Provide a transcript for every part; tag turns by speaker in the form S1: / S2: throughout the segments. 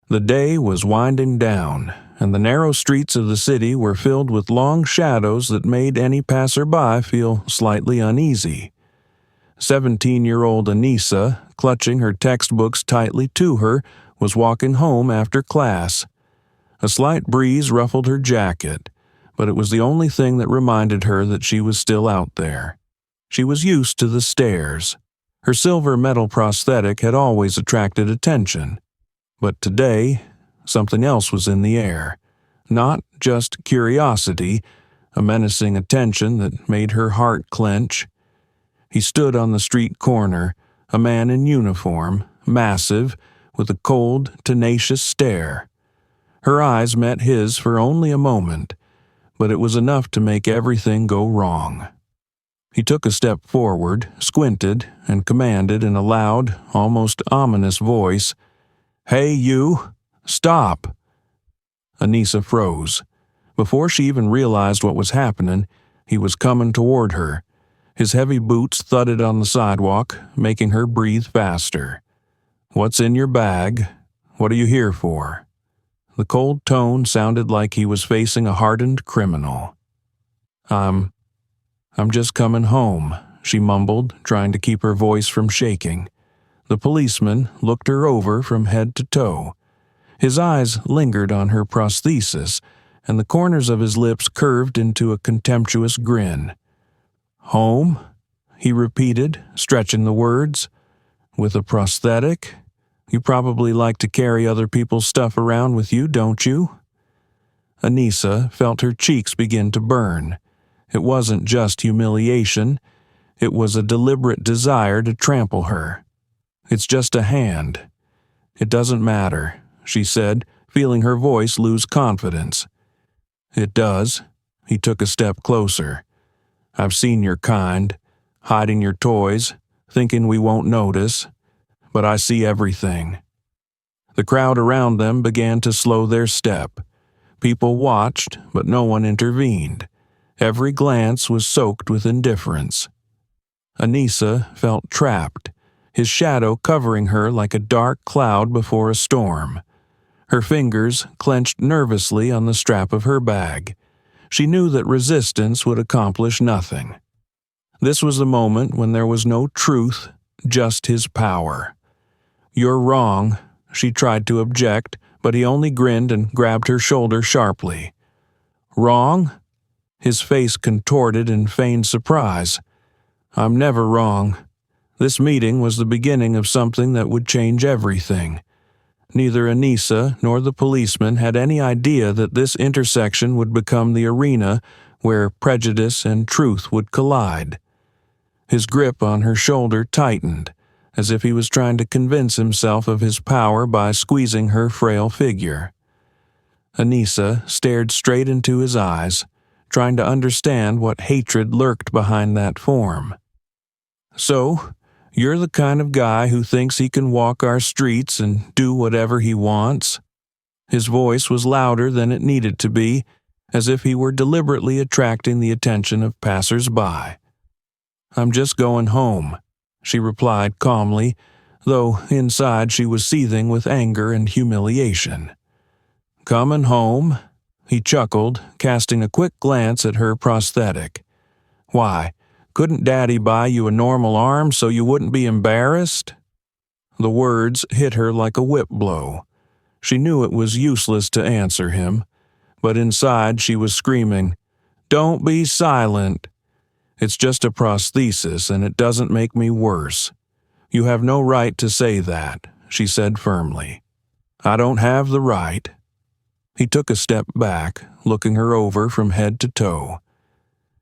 S1: The day was winding down, and the narrow streets of the city were filled with long shadows that made any passerby feel slightly uneasy. 17-year-old Anissa, clutching her textbooks tightly to her, was walking home after class. A slight breeze ruffled her jacket, but it was the only thing that reminded her that she was still out there. She was used to the stares. Her silver metal prosthetic had always attracted attention. But today, something else was in the air. Not just curiosity, a menacing attention that made her heart clench. He stood on the street corner, a man in uniform, massive, with a cold, tenacious stare. Her eyes met his for only a moment, but it was enough to make everything go wrong. He took a step forward, squinted, and commanded in a loud, almost ominous voice, "Hey, you! Stop!" Anissa froze. Before she even realized what was happening, he was coming toward her. His heavy boots thudded on the sidewalk, making her breathe faster. "What's in your bag? What are you here for?" The cold tone sounded like he was facing a hardened criminal. I'm just coming home," she mumbled, trying to keep her voice from shaking. The policeman looked her over from head to toe. His eyes lingered on her prosthesis, and the corners of his lips curved into a contemptuous grin. "Home?" he repeated, stretching the words. "With a prosthetic? You probably like to carry other people's stuff around with you, don't you?" Anissa felt her cheeks begin to burn. It wasn't just humiliation. It was a deliberate desire to trample her. "It's just a hand." "It doesn't matter," she said, feeling her voice lose confidence. "It does." He took a step closer. "I've seen your kind, hiding your toys, thinking we won't notice. But I see everything." The crowd around them began to slow their step. People watched, but no one intervened. Every glance was soaked with indifference. Anissa felt trapped, his shadow covering her like a dark cloud before a storm. Her fingers clenched nervously on the strap of her bag. She knew that resistance would accomplish nothing. This was the moment when there was no truth, just his power. "You're wrong," she tried to object, but he only grinned and grabbed her shoulder sharply. "Wrong?" His face contorted in feigned surprise. "I'm never wrong. This meeting was the beginning of something that would change everything." Neither Anissa nor the policeman had any idea that this intersection would become the arena where prejudice and truth would collide. His grip on her shoulder tightened, as if he was trying to convince himself of his power by squeezing her frail figure. Anissa stared straight into his eyes, trying to understand what hatred lurked behind that form. "So, you're the kind of guy who thinks he can walk our streets and do whatever he wants?" His voice was louder than it needed to be, as if he were deliberately attracting the attention of passers-by. "I'm just going home," she replied calmly, though inside she was seething with anger and humiliation. "Coming home?" He chuckled, casting a quick glance at her prosthetic. "Why, couldn't Daddy buy you a normal arm so you wouldn't be embarrassed?" The words hit her like a whip blow. She knew it was useless to answer him, but inside she was screaming, "Don't be silent! It's just a prosthesis and it doesn't make me worse. You have no right to say that," she said firmly. "I don't have the right." He took a step back, looking her over from head to toe.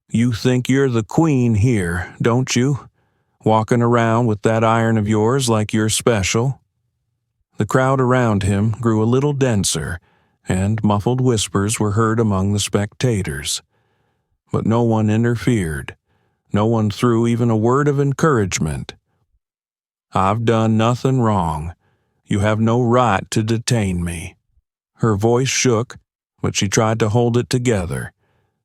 S1: "You think you're the queen here, don't you? Walking around with that iron of yours like you're special?" The crowd around him grew a little denser, and muffled whispers were heard among the spectators. But no one interfered. No one threw even a word of encouragement. "I've done nothing wrong. You have no right to detain me." Her voice shook, but she tried to hold it together.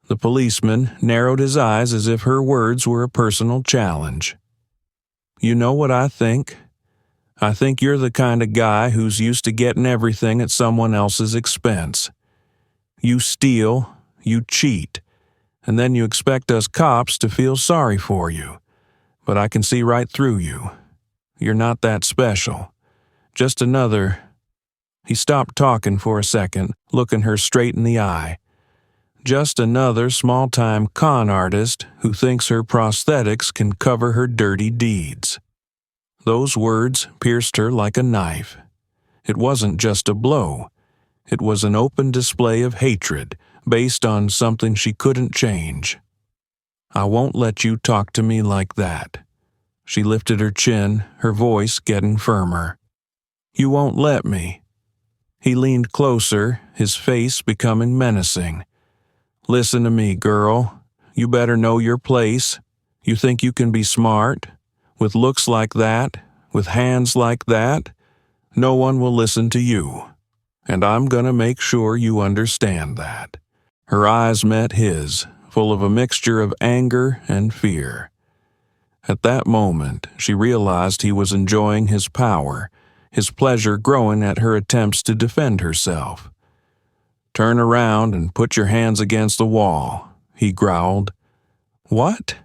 S1: The policeman narrowed his eyes as if her words were a personal challenge. "You know what I think? I think you're the kind of guy who's used to getting everything at someone else's expense. You steal, you cheat, and then you expect us cops to feel sorry for you. But I can see right through you. You're not that special. Just another—" He stopped talking for a second, looking her straight in the eye. "Just another small-time con artist who thinks her prosthetics can cover her dirty deeds." Those words pierced her like a knife. It wasn't just a blow. It was an open display of hatred based on something she couldn't change. "I won't let you talk to me like that." She lifted her chin, her voice getting firmer. "You won't let me." He leaned closer, his face becoming menacing. "Listen to me, girl. You better know your place. You think you can be smart? With looks like that, with hands like that? No one will listen to you. And I'm gonna make sure you understand that." Her eyes met his, full of a mixture of anger and fear. At that moment, she realized he was enjoying his power, his pleasure growing at her attempts to defend herself. "Turn around and put your hands against the wall," he growled. "What?"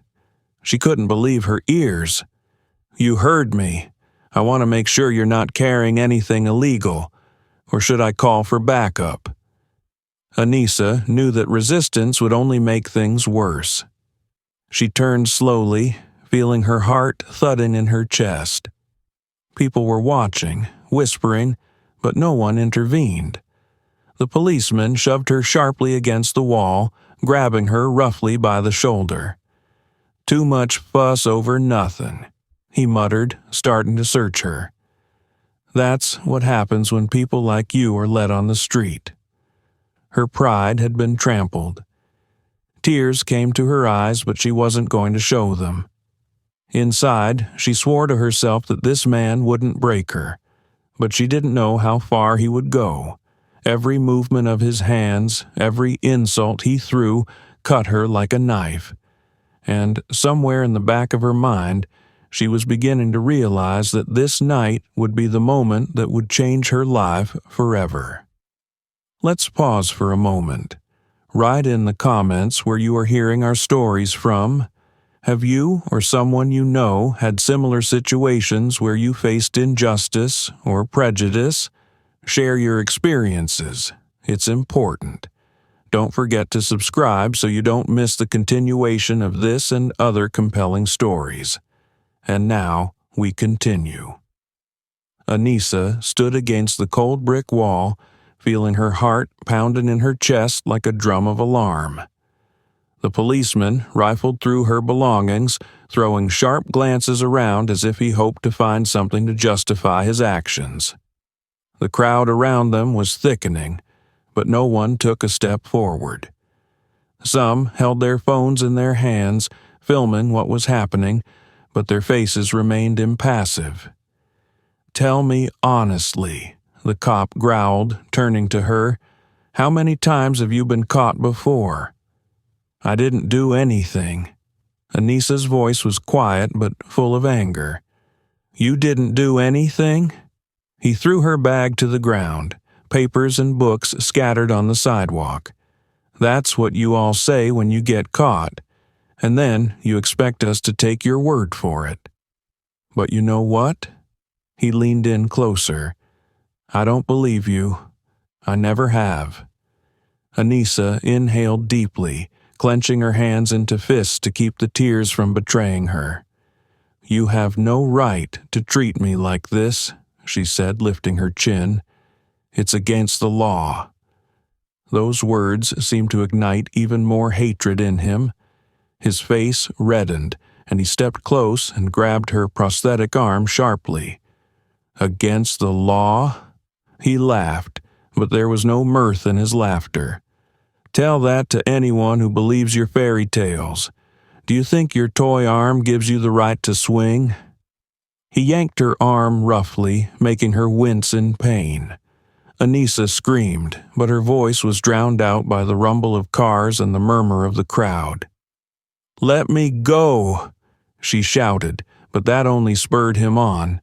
S1: She couldn't believe her ears. "You heard me. I want to make sure you're not carrying anything illegal. Or should I call for backup?" Anissa knew that resistance would only make things worse. She turned slowly, feeling her heart thudding in her chest. People were watching, whispering, but no one intervened. The policeman shoved her sharply against the wall, grabbing her roughly by the shoulder. "Too much fuss over nothing," he muttered, starting to search her. "That's what happens when people like you are let on the street." Her pride had been trampled. Tears came to her eyes, but she wasn't going to show them. Inside, she swore to herself that this man wouldn't break her, but she didn't know how far he would go. Every movement of his hands, every insult he threw, cut her like a knife. And somewhere in the back of her mind, she was beginning to realize that this night would be the moment that would change her life forever. Let's pause for a moment. Write in the comments where you are hearing our stories from. Have you or someone you know had similar situations where you faced injustice or prejudice? Share your experiences. It's important. Don't forget to subscribe so you don't miss the continuation of this and other compelling stories. And now we continue. Anissa stood against the cold brick wall, feeling her heart pounding in her chest like a drum of alarm. The policeman rifled through her belongings, throwing sharp glances around as if he hoped to find something to justify his actions. The crowd around them was thickening, but no one took a step forward. Some held their phones in their hands, filming what was happening, but their faces remained impassive. "Tell me honestly," the cop growled, turning to her. "How many times have you been caught before?" "I didn't do anything." Anissa's voice was quiet but full of anger. "You didn't do anything?" He threw her bag to the ground, papers and books scattered on the sidewalk. "That's what you all say when you get caught, and then you expect us to take your word for it. But you know what?" He leaned in closer. "I don't believe you. I never have." Anissa inhaled deeply, clenching her hands into fists to keep the tears from betraying her. "You have no right to treat me like this," she said, lifting her chin. "It's against the law." Those words seemed to ignite even more hatred in him. His face reddened, and he stepped close and grabbed her prosthetic arm sharply. "Against the law?" He laughed, but there was no mirth in his laughter. "Tell that to anyone who believes your fairy tales. Do you think your toy arm gives you the right to swing?" He yanked her arm roughly, making her wince in pain. Anissa screamed, but her voice was drowned out by the rumble of cars and the murmur of the crowd. "Let me go!" she shouted, but that only spurred him on.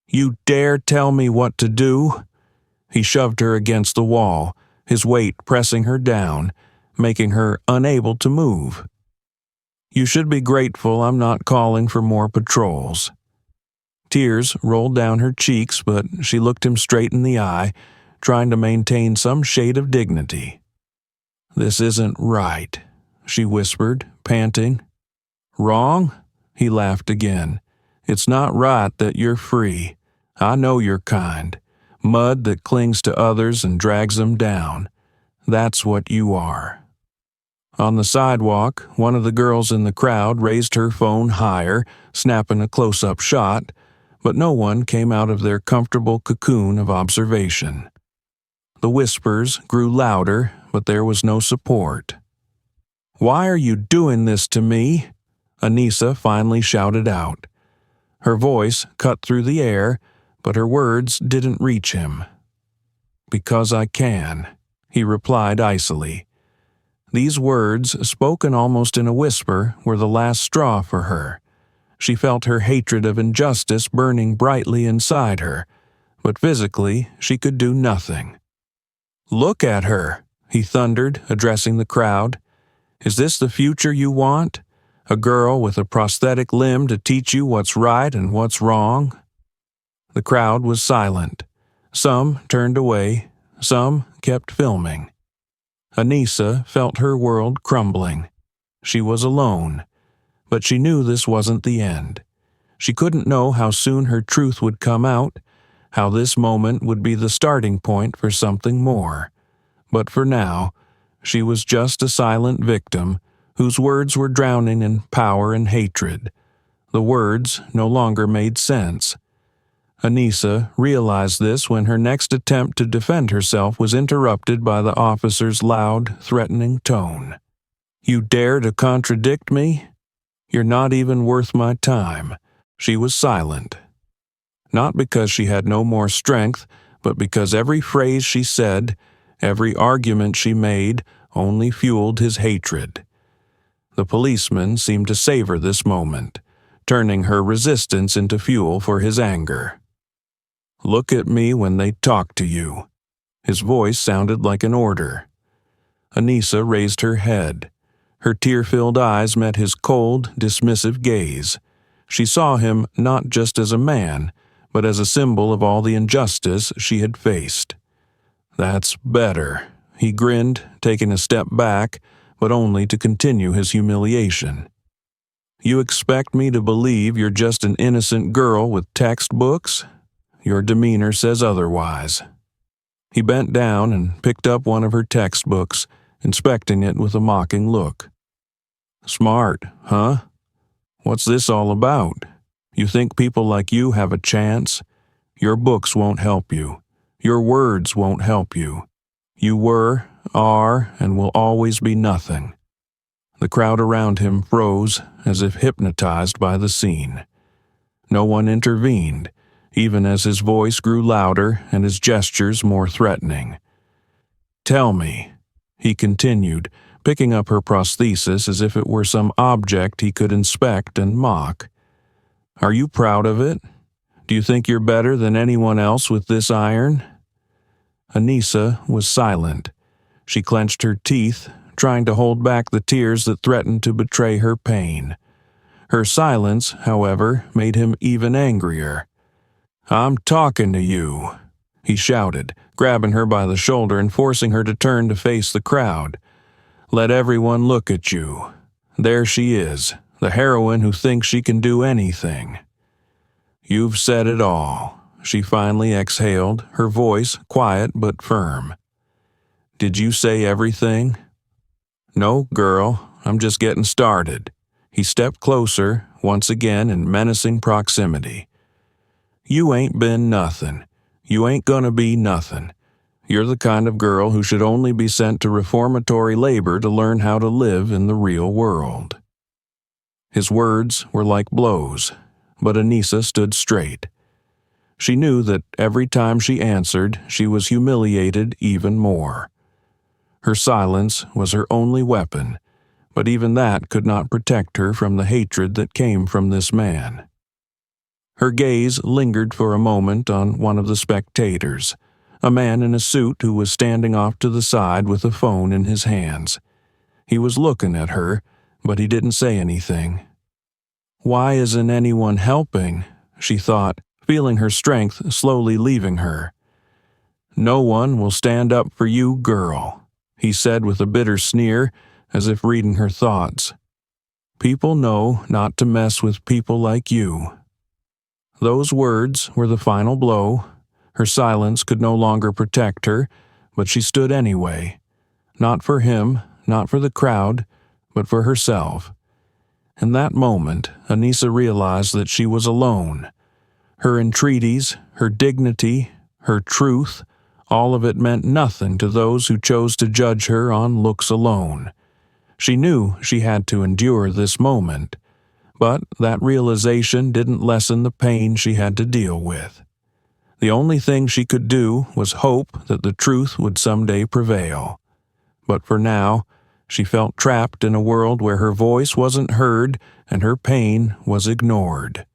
S1: You dare tell me what to do?" He shoved her against the wall, his weight pressing her down, making her unable to move. "You should be grateful I'm not calling for more patrols." Tears rolled down her cheeks, but she looked him straight in the eye, trying to maintain some shade of dignity. "This isn't right," she whispered, panting. "Wrong?" He laughed again. "It's not right that you're free. I know your kind. Mud that clings to others and drags them down. That's what you are." On the sidewalk, one of the girls in the crowd raised her phone higher, snapping a close-up shot, but no one came out of their comfortable cocoon of observation. The whispers grew louder, but there was no support. "Why are you doing this to me?" Anissa finally shouted out. Her voice cut through the air, but her words didn't reach him. "Because I can," he replied icily. These words, spoken almost in a whisper, were the last straw for her. She felt her hatred of injustice burning brightly inside her, but physically she could do nothing. "Look at her," he thundered, addressing the crowd. "Is this the future you want? A girl with a prosthetic limb to teach you what's right and what's wrong?" The crowd was silent. Some turned away, some kept filming. Anissa felt her world crumbling. She was alone, but she knew this wasn't the end. She couldn't know how soon her truth would come out, how this moment would be the starting point for something more. But for now, she was just a silent victim whose words were drowning in power and hatred. The words no longer made sense. Anissa realized this when her next attempt to defend herself was interrupted by the officer's loud, threatening tone. "You dare to contradict me? You're not even worth my time." She was silent. Not because she had no more strength, but because every phrase she said, every argument she made, only fueled his hatred. The policeman seemed to savor this moment, turning her resistance into fuel for his anger. "Look at me when they talk to you." His voice sounded like an order. Anissa raised her head. Her tear-filled eyes met his cold, dismissive gaze. She saw him not just as a man, but as a symbol of all the injustice she had faced. "That's better," he grinned, taking a step back, but only to continue his humiliation. "You expect me to believe you're just an innocent girl with textbooks? Your demeanor says otherwise." He bent down and picked up one of her textbooks, inspecting it with a mocking look. "Smart, huh? What's this all about? You think people like you have a chance? Your books won't help you. Your words won't help you. You were, are, and will always be nothing." The crowd around him froze, as if hypnotized by the scene. No one intervened, even as his voice grew louder and his gestures more threatening. "Tell me," he continued, picking up her prosthesis as if it were some object he could inspect and mock. "Are you proud of it? Do you think you're better than anyone else with this iron?" Anissa was silent. She clenched her teeth, trying to hold back the tears that threatened to betray her pain. Her silence, however, made him even angrier. "I'm talking to you," he shouted, grabbing her by the shoulder and forcing her to turn to face the crowd. "Let everyone look at you. There she is, the heroine who thinks she can do anything." "You've said it all," she finally exhaled, her voice quiet but firm. "Did you say everything?" "No, girl, I'm just getting started." He stepped closer, once again in menacing proximity. "You ain't been nothing. You ain't gonna be nothing. You're the kind of girl who should only be sent to reformatory labor to learn how to live in the real world." His words were like blows, but Anissa stood straight. She knew that every time she answered, she was humiliated even more. Her silence was her only weapon, but even that could not protect her from the hatred that came from this man. Her gaze lingered for a moment on one of the spectators, a man in a suit who was standing off to the side with a phone in his hands. He was looking at her, but he didn't say anything. Why isn't anyone helping? She thought, feeling her strength slowly leaving her. No one will stand up for you, girl, he said with a bitter sneer, as if reading her thoughts. People know not to mess with people like you. Those words were the final blow. Her silence could no longer protect her, but she stood anyway. Not for him, not for the crowd, but for herself. In that moment, Anissa realized that she was alone. Her entreaties, her dignity, her truth, all of it meant nothing to those who chose to judge her on looks alone. She knew she had to endure this moment, but that realization didn't lessen the pain she had to deal with. The only thing she could do was hope that the truth would someday prevail. But for now, she felt trapped in a world where her voice wasn't heard and her pain was ignored.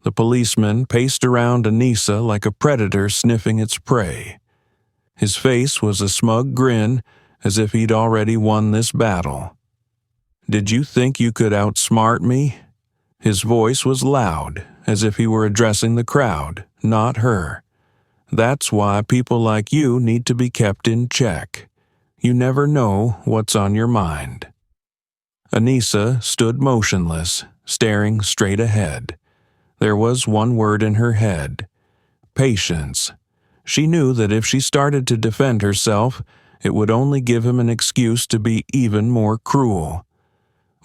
S1: The policeman paced around Anissa like a predator sniffing its prey. His face was a smug grin, as if he'd already won this battle. Did you think you could outsmart me? His voice was loud, as if he were addressing the crowd, not her. That's why people like you need to be kept in check. You never know what's on your mind. Anissa stood motionless, staring straight ahead. There was one word in her head: patience. She knew that if she started to defend herself, it would only give him an excuse to be even more cruel.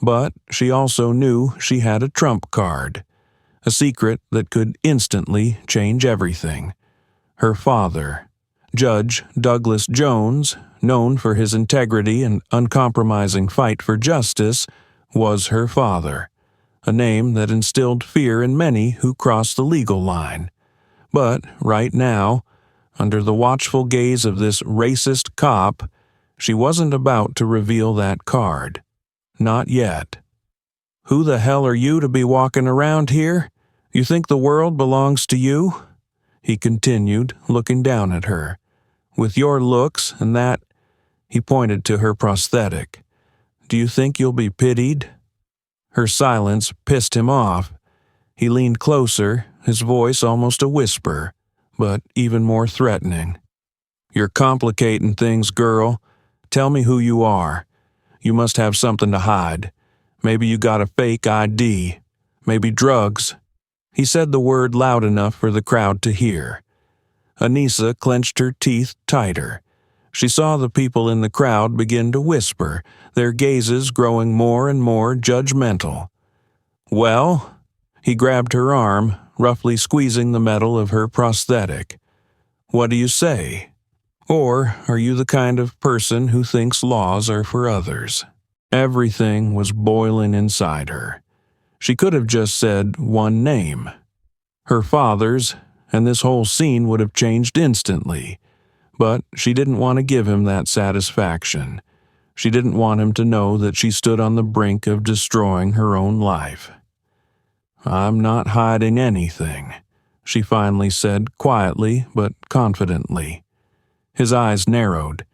S1: But she also knew she had a trump card, a secret that could instantly change everything. Her father, Judge Douglas Jones, known for his integrity and uncompromising fight for justice, was her father, a name that instilled fear in many who crossed the legal line. But right now, under the watchful gaze of this racist cop, she wasn't about to reveal that card. Not yet. Who the hell are you to be walking around here? You think the world belongs to you? He continued, looking down at her. With your looks and that, he pointed to her prosthetic. Do you think you'll be pitied? Her silence pissed him off. He leaned closer, his voice almost a whisper, but even more threatening. You're complicating things, girl. Tell me who you are. You must have something to hide. Maybe you got a fake ID. Maybe drugs. He said the word loud enough for the crowd to hear. Anissa clenched her teeth tighter. She saw the people in the crowd begin to whisper, their gazes growing more and more judgmental. Well? He grabbed her arm, roughly squeezing the metal of her prosthetic. What do you say? Or are you the kind of person who thinks laws are for others? Everything was boiling inside her. She could have just said one name. Her father's, and this whole scene would have changed instantly. But she didn't want to give him that satisfaction. She didn't want him to know that she stood on the brink of destroying her own life. I'm not hiding anything, she finally said quietly but confidently. His eyes narrowed.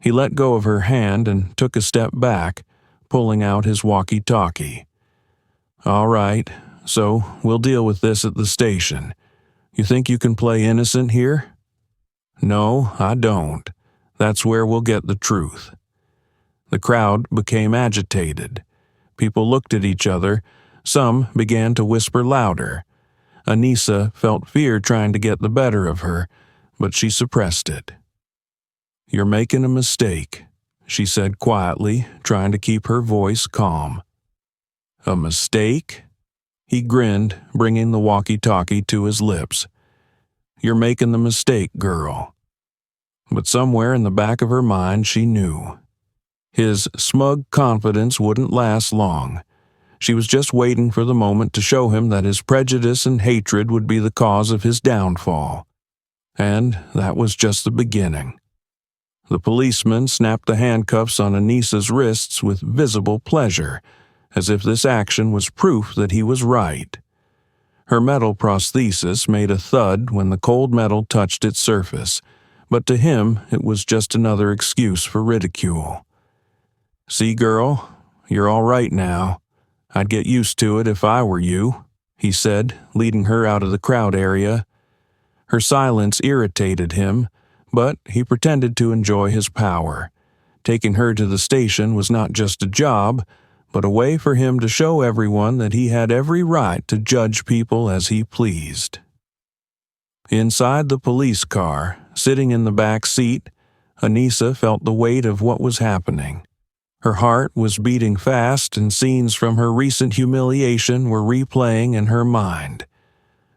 S1: He let go of her hand and took a step back, pulling out his walkie-talkie. All right, so we'll deal with this at the station. You think you can play innocent here? No, I don't. That's where we'll get the truth. The crowd became agitated. People looked at each other. Some began to whisper louder. Anissa felt fear trying to get the better of her, but she suppressed it. You're making a mistake, she said quietly, trying to keep her voice calm. A mistake? He grinned, bringing the walkie-talkie to his lips. You're making the mistake, girl. But somewhere in the back of her mind she knew. His smug confidence wouldn't last long. She was just waiting for the moment to show him that his prejudice and hatred would be the cause of his downfall. And that was just the beginning. The policeman snapped the handcuffs on Anissa's wrists with visible pleasure, as if this action was proof that he was right. Her metal prosthesis made a thud when the cold metal touched its surface, but to him it was just another excuse for ridicule. "See, girl, you're all right now. I'd get used to it if I were you," he said, leading her out of the crowd area. Her silence irritated him, but he pretended to enjoy his power. Taking her to the station was not just a job, but a way for him to show everyone that he had every right to judge people as he pleased. Inside the police car, sitting in the back seat, Anissa felt the weight of what was happening. Her heart was beating fast and scenes from her recent humiliation were replaying in her mind.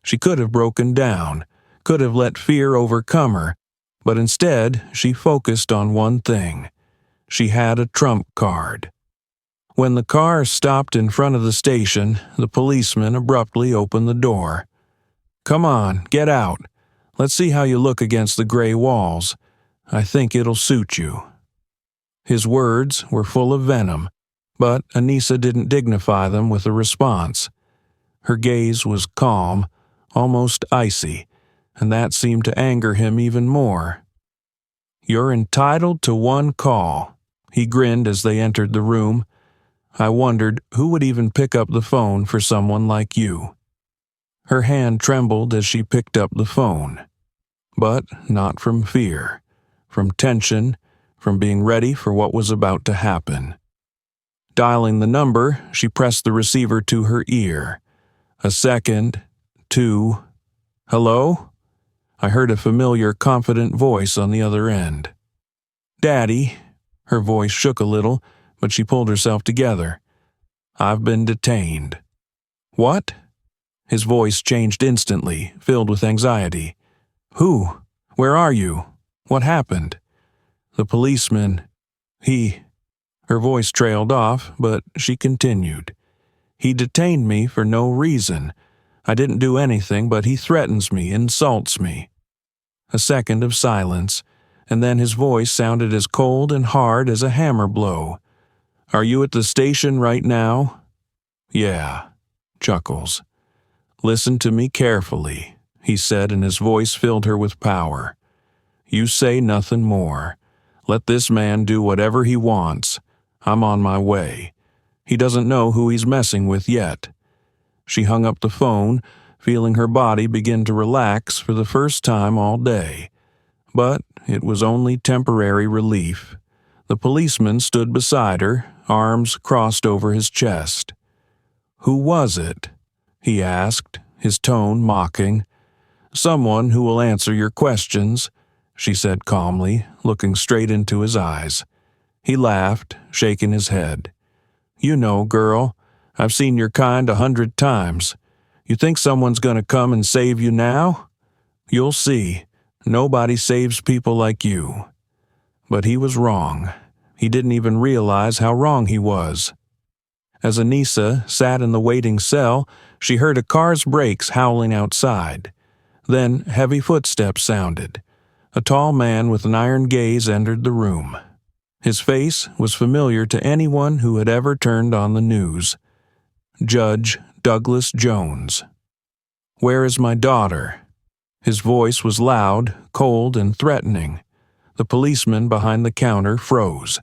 S1: She could have broken down, could have let fear overcome her, but instead she focused on one thing. She had a trump card. When the car stopped in front of the station, the policeman abruptly opened the door. "Come on, get out. Let's see how you look against the gray walls. I think it'll suit you." His words were full of venom, but Anissa didn't dignify them with a response. Her gaze was calm, almost icy, and that seemed to anger him even more. "You're entitled to one call," he grinned as they entered the room. "I wondered who would even pick up the phone for someone like you." Her hand trembled as she picked up the phone. But not from fear, from tension, from being ready for what was about to happen. Dialing the number, she pressed the receiver to her ear. A second, two. "Hello?" I heard a familiar, confident voice on the other end. "Daddy." Her voice shook a little, but she pulled herself together. "I've been detained." "What?" His voice changed instantly, filled with anxiety. "Who? Where are you? What happened?" "The policeman. He—" Her voice trailed off, but she continued. "He detained me for no reason. I didn't do anything, but he threatens me, insults me." A second of silence, and then his voice sounded as cold and hard as a hammer blow. "Are you at the station right now?" "Yeah." Chuckles. "Listen to me carefully," he said, and his voice filled her with power. "You say nothing more. Let this man do whatever he wants. I'm on my way. He doesn't know who he's messing with yet." She hung up the phone, feeling her body begin to relax for the first time all day. But it was only temporary relief. The policeman stood beside her, arms crossed over his chest. "Who was it?" he asked, his tone mocking. "Someone who will answer your questions," she said calmly, looking straight into his eyes. He laughed, shaking his head. "You know, girl, I've seen your kind 100 times. You think someone's going to come and save you now? You'll see. Nobody saves people like you." But he was wrong. He didn't even realize how wrong he was. As Anissa sat in the waiting cell, she heard a car's brakes howling outside. Then heavy footsteps sounded. A tall man with an iron gaze entered the room. His face was familiar to anyone who had ever turned on the news. Judge Douglas Jones. "Where is my daughter?" His voice was loud, cold, and threatening. The policeman behind the counter froze.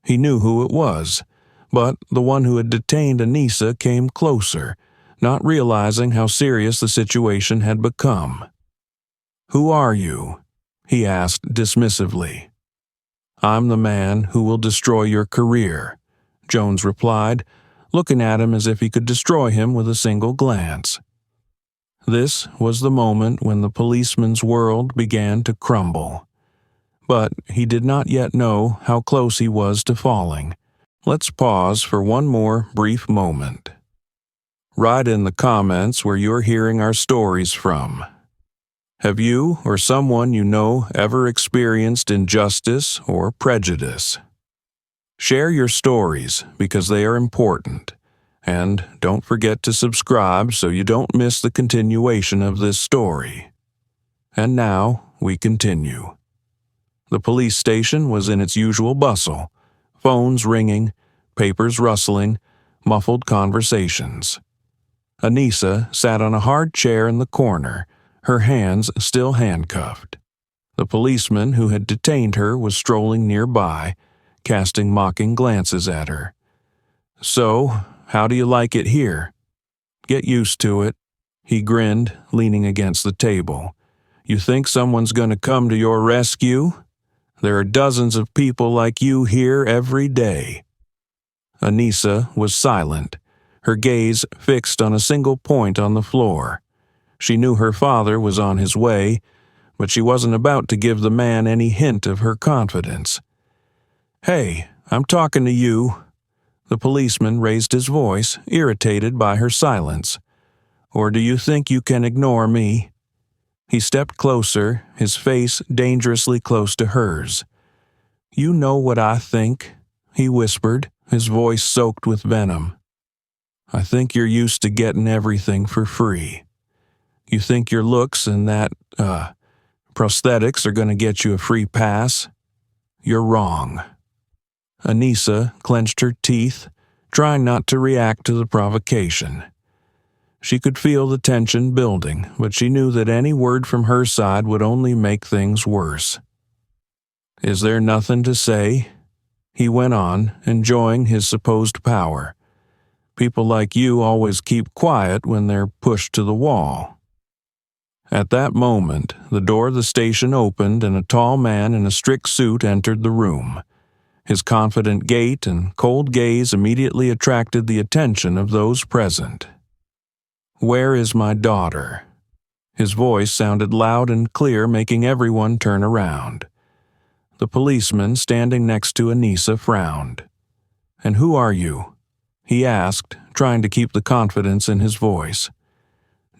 S1: He knew who it was, but the one who had detained Anissa came closer, not realizing how serious the situation had become. "Who are you?" he asked dismissively. "I'm the man who will destroy your career," Jones replied, looking at him as if he could destroy him with a single glance. This was the moment when the policeman's world began to crumble. But he did not yet know how close he was to falling. Let's pause for one more brief moment. Write in the comments where you're hearing our stories from. Have you or someone you know ever experienced injustice or prejudice? Share your stories because they are important. And don't forget to subscribe so you don't miss the continuation of this story. And now we continue. The police station was in its usual bustle, phones ringing, papers rustling, muffled conversations. Anissa sat on a hard chair in the corner, her hands still handcuffed. The policeman who had detained her was strolling nearby, casting mocking glances at her. "So, how do you like it here?" "Get used to it," he grinned, leaning against the table. "You think someone's going to come to your rescue? There are dozens of people like you here every day." Anissa was silent, her gaze fixed on a single point on the floor. She knew her father was on his way, but she wasn't about to give the man any hint of her confidence. "Hey, I'm talking to you." The policeman raised his voice, irritated by her silence. "Or do you think you can ignore me?" He stepped closer, his face dangerously close to hers. "You know what I think," he whispered, his voice soaked with venom. "I think you're used to getting everything for free. You think your looks and that, prosthetics are going to get you a free pass? You're wrong." Anissa clenched her teeth, trying not to react to the provocation. She could feel the tension building, but she knew that any word from her side would only make things worse. "Is there nothing to say?" he went on, enjoying his supposed power. "People like you always keep quiet when they're pushed to the wall." At that moment, the door of the station opened and a tall man in a strict suit entered the room. His confident gait and cold gaze immediately attracted the attention of those present. "Where is my daughter?" His voice sounded loud and clear, making everyone turn around. The policeman standing next to Anissa frowned. "And who are you?" he asked, trying to keep the confidence in his voice.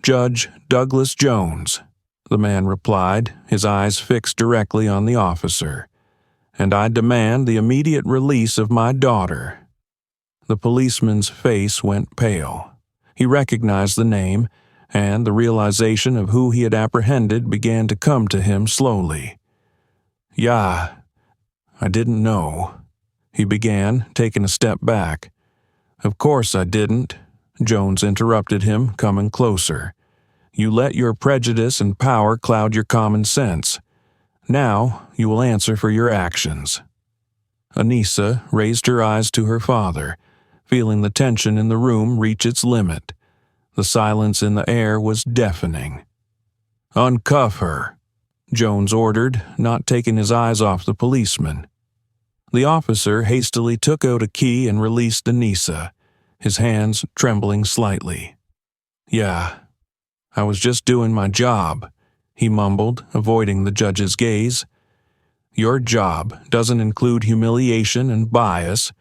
S1: "Judge Douglas Jones," the man replied, his eyes fixed directly on the officer. "And I demand the immediate release of my daughter." The policeman's face went pale. He recognized the name, and the realization of who he had apprehended began to come to him slowly. "Yeah, I didn't know," he began, taking a step back. "Of course I didn't," Jones interrupted him, coming closer. "You let your prejudice and power cloud your common sense. Now you will answer for your actions." Anissa raised her eyes to her father, feeling the tension in the room reach its limit. The silence in the air was deafening. "Uncuff her," Jones ordered, not taking his eyes off the policeman. The officer hastily took out a key and released Anissa, his hands trembling slightly. "Yeah, I was just doing my job," he mumbled, avoiding the judge's gaze. "Your job doesn't include humiliation and bias,"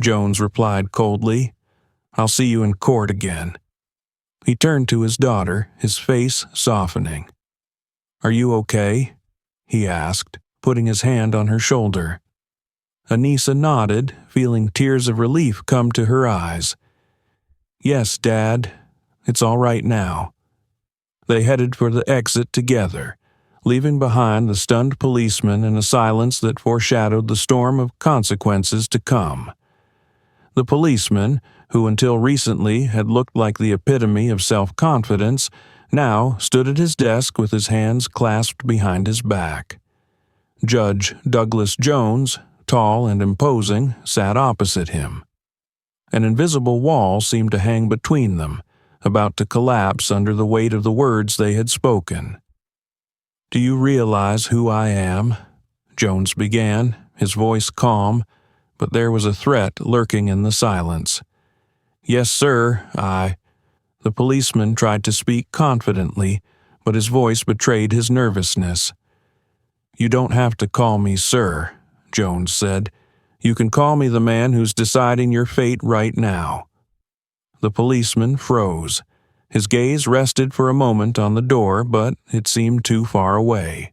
S1: Jones replied coldly. "I'll see you in court again." He turned to his daughter, his face softening. "Are you okay?" he asked, putting his hand on her shoulder. Anissa nodded, feeling tears of relief come to her eyes. "Yes, Dad. It's all right now." They headed for the exit together, leaving behind the stunned policeman in a silence that foreshadowed the storm of consequences to come. The policeman, who until recently had looked like the epitome of self-confidence, now stood at his desk with his hands clasped behind his back. Judge Douglas Jones, tall and imposing, sat opposite him. An invisible wall seemed to hang between them, about to collapse under the weight of the words they had spoken. "Do you realize who I am?" Jones began, his voice calm, but there was a threat lurking in the silence. "Yes, sir, The policeman tried to speak confidently, but his voice betrayed his nervousness. "You don't have to call me sir," Jones said. "You can call me the man who's deciding your fate right now." The policeman froze. His gaze rested for a moment on the door, but it seemed too far away.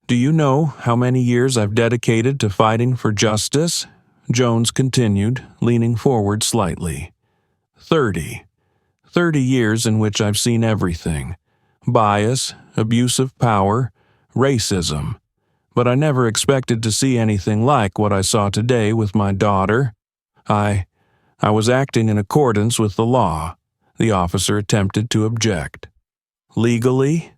S1: "Do you know how many years I've dedicated to fighting for justice?" Jones continued, leaning forward slightly. 30. 30 years in which I've seen everything. Bias, abuse of power, racism. But I never expected to see anything like what I saw today with my daughter. I was acting in accordance with the law, The officer attempted to object. Legally?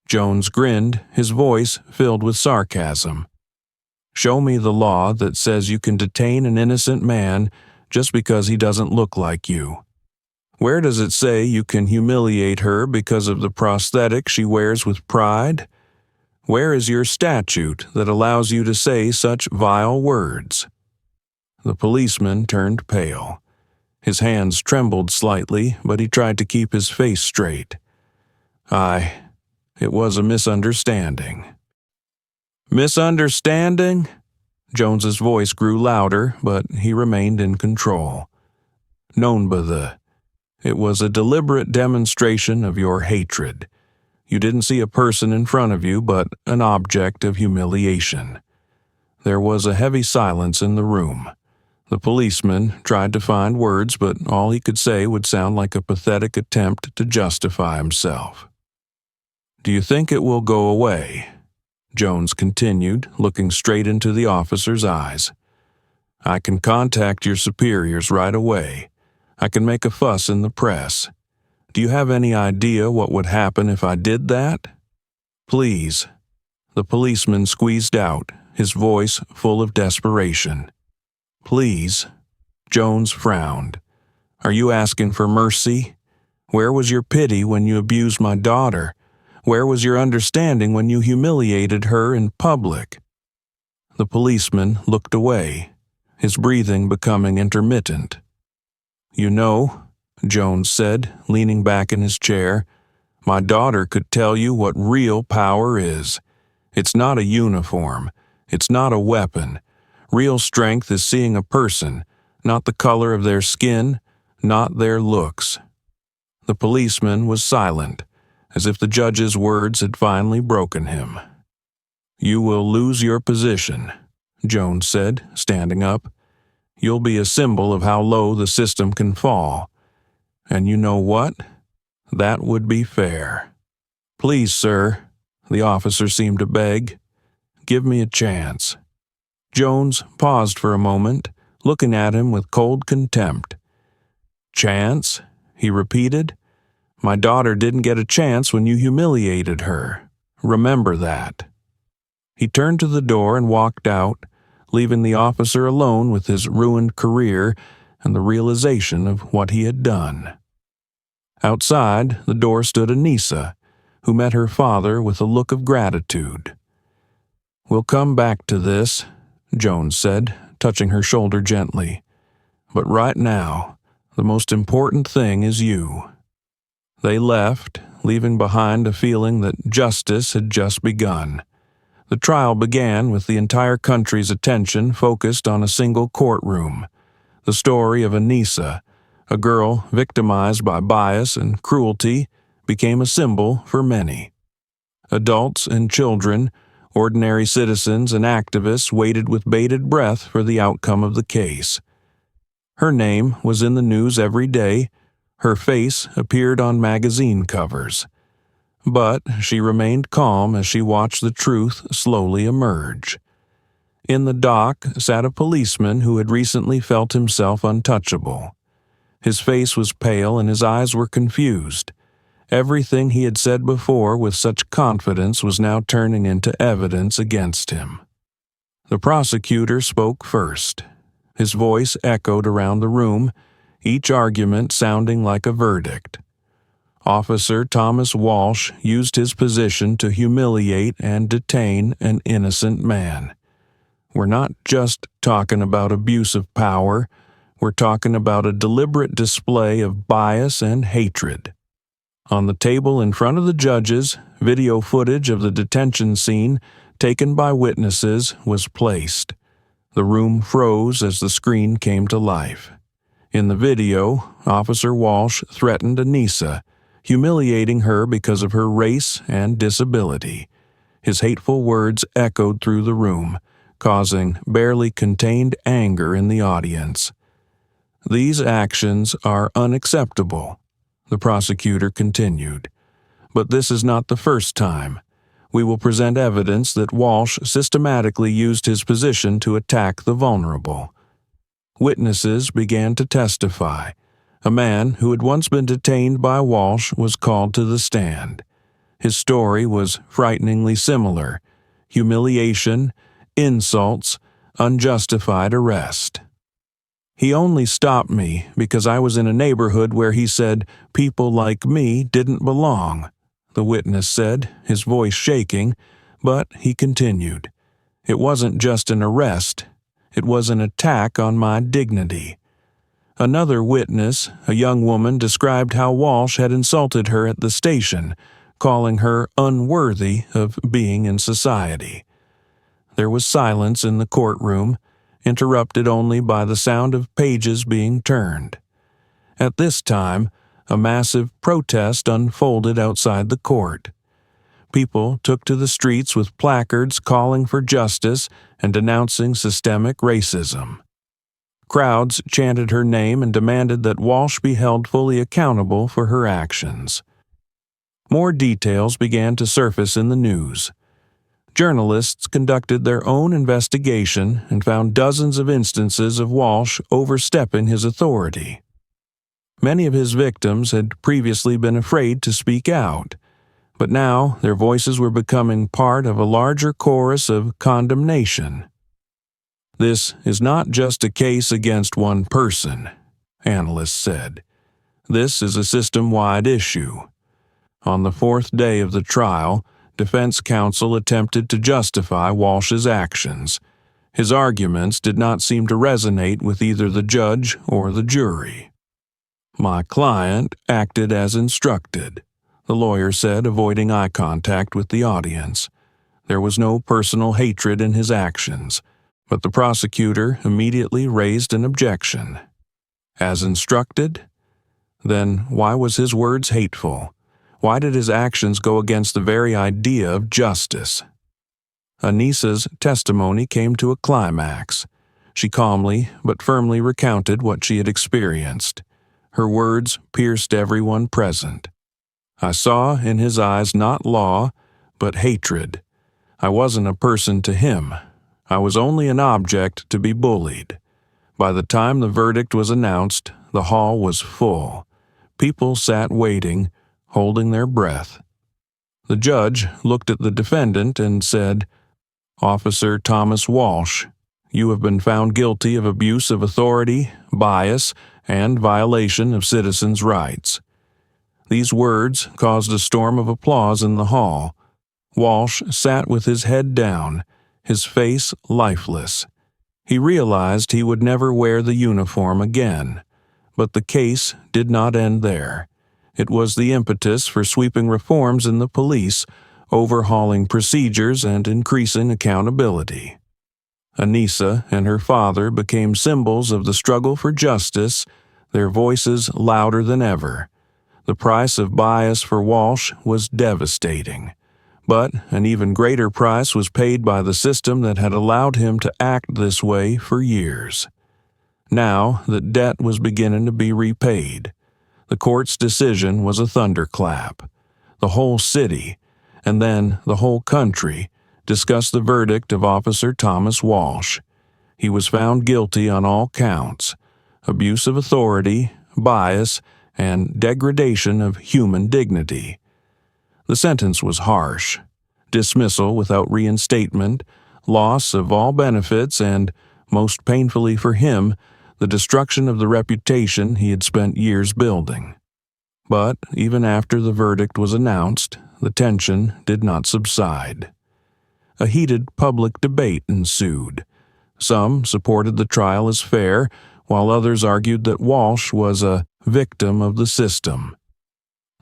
S1: Jones grinned, his voice filled with sarcasm. Show me the law that says you can detain an innocent man just because he doesn't look like you. Where does it say you can humiliate her because of the prosthetic she wears with pride? Where is your statute that allows you to say such vile words? The policeman turned pale. His hands trembled slightly, but he tried to keep his face straight. It was a misunderstanding. Misunderstanding? Jones's voice grew louder, but he remained in control. It was a deliberate demonstration of your hatred. You didn't see a person in front of you, but an object of humiliation. There was a heavy silence in the room. The policeman tried to find words, but all he could say would sound like a pathetic attempt to justify himself. Do you think it will go away? Jones continued, looking straight into the officer's eyes. I can contact your superiors right away. I can make a fuss in the press. Do you have any idea what would happen if I did that? Please. The policeman squeezed out, his voice full of desperation. Please. Jones frowned. Are you asking for mercy? Where was your pity when you abused my daughter? Where was your understanding when you humiliated her in public? The policeman looked away, his breathing becoming intermittent. You know, Jones said, leaning back in his chair, my daughter could tell you what real power is. It's not a uniform. It's not a weapon. Real strength is seeing a person, not the color of their skin, not their looks. The policeman was silent, as if the judge's words had finally broken him. You will lose your position, Jones said, standing up. You'll be a symbol of how low the system can fall. And you know what? That would be fair. Please, sir, the officer seemed to beg, give me a chance. Jones paused for a moment, looking at him with cold contempt. Chance? He repeated. My daughter didn't get a chance when you humiliated her. Remember that. He turned to the door and walked out, leaving the officer alone with his ruined career and the realization of what he had done. Outside the door stood Anissa, who met her father with a look of gratitude. We'll come back to this, Jones said, touching her shoulder gently. But right now, the most important thing is you. They left, leaving behind a feeling that justice had just begun. The trial began with the entire country's attention focused on a single courtroom. The story of Anissa, a girl victimized by bias and cruelty, became a symbol for many. Adults and children, ordinary citizens and activists waited with bated breath for the outcome of the case. Her name was in the news every day. Her face appeared on magazine covers. But she remained calm as she watched the truth slowly emerge. In the dock sat a policeman who had recently felt himself untouchable. His face was pale and his eyes were confused. Everything he had said before with such confidence was now turning into evidence against him. The prosecutor spoke first. His voice echoed around the room, each argument sounding like a verdict. Officer Thomas Walsh used his position to humiliate and detain an innocent man. We're not just talking about abuse of power, we're talking about a deliberate display of bias and hatred. On the table in front of the judges, video footage of the detention scene taken by witnesses was placed. The room froze as the screen came to life. In the video, Officer Walsh threatened Anissa, humiliating her because of her race and disability. His hateful words echoed through the room, causing barely contained anger in the audience. These actions are unacceptable, the prosecutor continued. But this is not the first time. We will present evidence that Walsh systematically used his position to attack the vulnerable. Witnesses began to testify, A man who had once been detained by Walsh was called to the stand. His story was frighteningly similar: humiliation, insults, unjustified arrest. He only stopped me because I was in a neighborhood where he said people like me didn't belong, the witness said, his voice shaking, but he continued. It wasn't just an arrest. It was an attack on my dignity. Another witness, a young woman, described how Walsh had insulted her at the station, calling her unworthy of being in society. There was silence in the courtroom, interrupted only by the sound of pages being turned. At this time, a massive protest unfolded outside the court. People took to the streets with placards calling for justice and denouncing systemic racism. Crowds chanted her name and demanded that Walsh be held fully accountable for her actions. More details began to surface in the news. Journalists conducted their own investigation and found dozens of instances of Walsh overstepping his authority. Many of his victims had previously been afraid to speak out, but now their voices were becoming part of a larger chorus of condemnation. This is not just a case against one person, analysts said. This is a system-wide issue. On the fourth day of the trial, defense counsel attempted to justify Walsh's actions. His arguments did not seem to resonate with either the judge or the jury. My client acted as instructed, the lawyer said, avoiding eye contact with the audience. There was no personal hatred in his actions, but the prosecutor immediately raised an objection. As instructed? Then why was his words hateful? Why did his actions go against the very idea of justice? Anissa's testimony came to a climax. She calmly but firmly recounted what she had experienced. Her words pierced everyone present. I saw in his eyes not law, but hatred. I wasn't a person to him. I was only an object to be bullied. By the time the verdict was announced, the hall was full. People sat waiting, holding their breath. The judge looked at the defendant and said, "Officer Thomas Walsh, you have been found guilty of abuse of authority, bias, and violation of citizens' rights." These words caused a storm of applause in the hall. Walsh sat with his head down, his face lifeless. He realized he would never wear the uniform again. But the case did not end there. It was the impetus for sweeping reforms in the police, overhauling procedures and increasing accountability. Anissa and her father became symbols of the struggle for justice, their voices louder than ever. The price of bias for Walsh was devastating. But an even greater price was paid by the system that had allowed him to act this way for years. Now that debt was beginning to be repaid, the court's decision was a thunderclap. The whole city, and then the whole country, discussed the verdict of Officer Thomas Walsh. He was found guilty on all counts: abuse of authority, bias, and degradation of human dignity. The sentence was harsh: dismissal without reinstatement, loss of all benefits, and, most painfully for him, the destruction of the reputation he had spent years building. But even after the verdict was announced, the tension did not subside. A heated public debate ensued. Some supported the trial as fair, while others argued that Walsh was a victim of the system.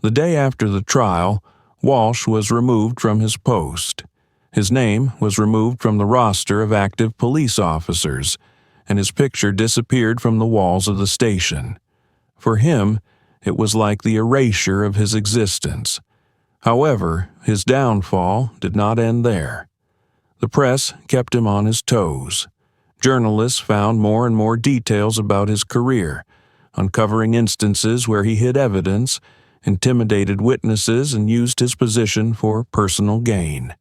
S1: The day after the trial, Walsh was removed from his post. His name was removed from the roster of active police officers, and his picture disappeared from the walls of the station. For him, it was like the erasure of his existence. However, his downfall did not end there. The press kept him on his toes. Journalists found more and more details about his career, uncovering instances where he hid evidence, intimidated witnesses, and used his position for personal gain.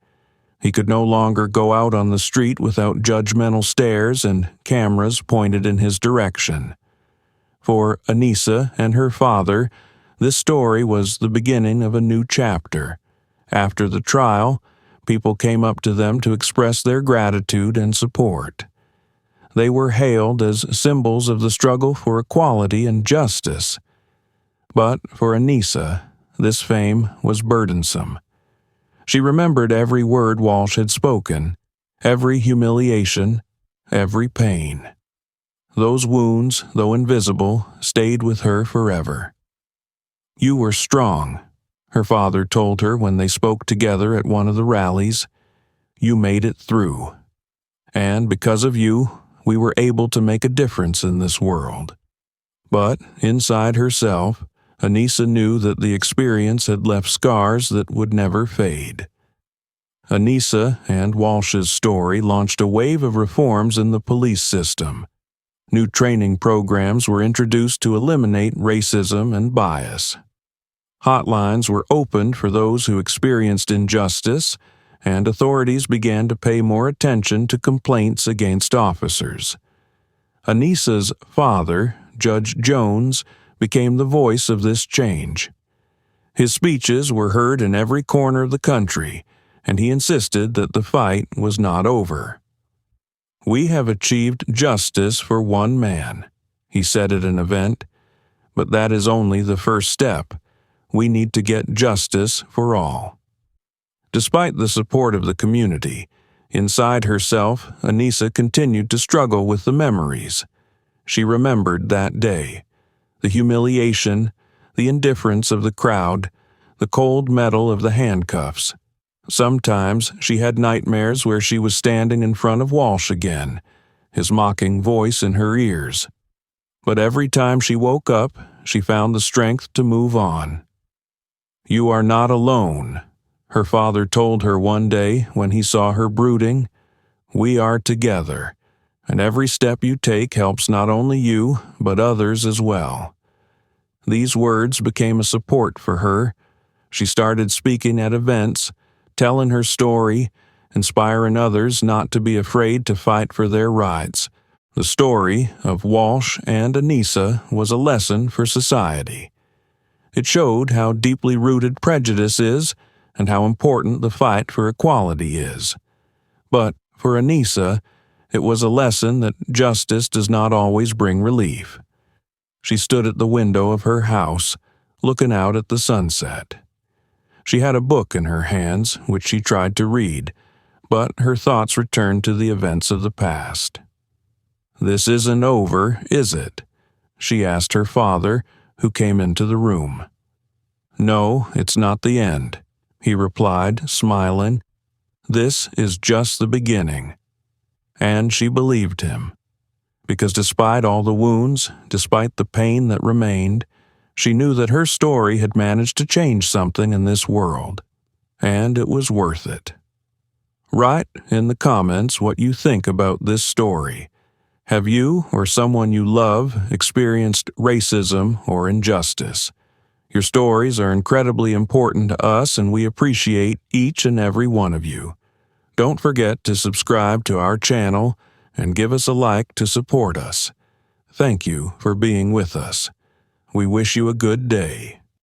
S1: He could no longer go out on the street without judgmental stares and cameras pointed in his direction. For Anissa and her father, this story was the beginning of a new chapter. After the trial, people came up to them to express their gratitude and support. They were hailed as symbols of the struggle for equality and justice. But for Anissa, this fame was burdensome. She remembered every word Walsh had spoken, every humiliation, every pain. Those wounds, though invisible, stayed with her forever. "You were strong," her father told her when they spoke together at one of the rallies. "You made it through. And because of you, we were able to make a difference in this world." But inside herself, Anissa knew that the experience had left scars that would never fade. Anissa and Walsh's story launched a wave of reforms in the police system. New training programs were introduced to eliminate racism and bias. Hotlines were opened for those who experienced injustice, and authorities began to pay more attention to complaints against officers. Anissa's father, Judge Jones, became the voice of this change. His speeches were heard in every corner of the country, and he insisted that the fight was not over. "We have achieved justice for one man," he said at an event, "but that is only the first step. We need to get justice for all." Despite the support of the community, inside herself, Anissa continued to struggle with the memories. She remembered that day, the humiliation, the indifference of the crowd, the cold metal of the handcuffs. Sometimes she had nightmares where she was standing in front of Walsh again, his mocking voice in her ears. But every time she woke up, she found the strength to move on. "You are not alone," her father told her one day when he saw her brooding. "We are together, and every step you take helps not only you, but others as well." These words became a support for her. She started speaking at events, telling her story, inspiring others not to be afraid to fight for their rights. The story of Walsh and Anissa was a lesson for society. It showed how deeply rooted prejudice is and how important the fight for equality is. But for Anissa, it was a lesson that justice does not always bring relief. She stood at the window of her house, looking out at the sunset. She had a book in her hands, which she tried to read, but her thoughts returned to the events of the past. "This isn't over, is it?" she asked her father, who came into the room. "No, it's not the end," he replied, smiling. "This is just the beginning." And she believed him, because despite all the wounds, despite the pain that remained, she knew that her story had managed to change something in this world, and it was worth it. Write in the comments what you think about this story. Have you or someone you love experienced racism or injustice? Your stories are incredibly important to us, and we appreciate each and every one of you. Don't forget to subscribe to our channel and give us a like to support us. Thank you for being with us. We wish you a good day.